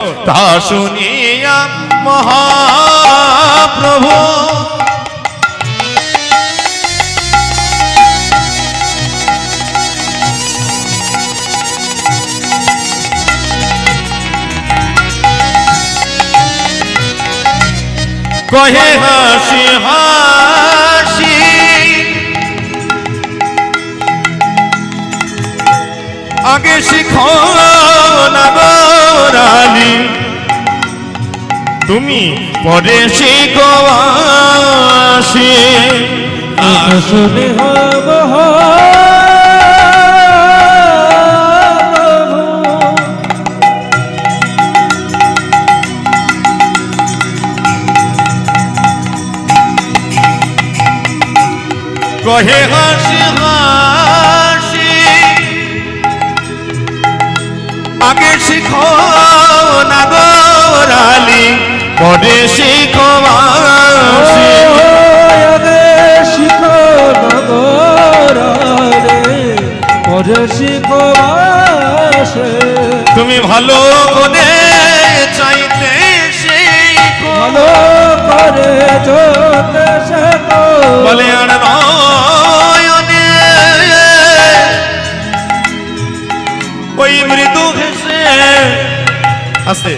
তা শুনিয়া মহাপ্রভু কহে হাসি হাসি আগে শিখো না গোরালি তুমি পরে শিখো আসি শুনে হব কহে হাসি হাসি আগে শিখো না গোরালি পরে শিখো আসি আগে শিখো নগরে পরে শিখো আসে তুমি ভালো করে চাইতে শিখো ভালো করে চলতে শেখো বলে আর নয়নে ওই মৃদু হেসে আছে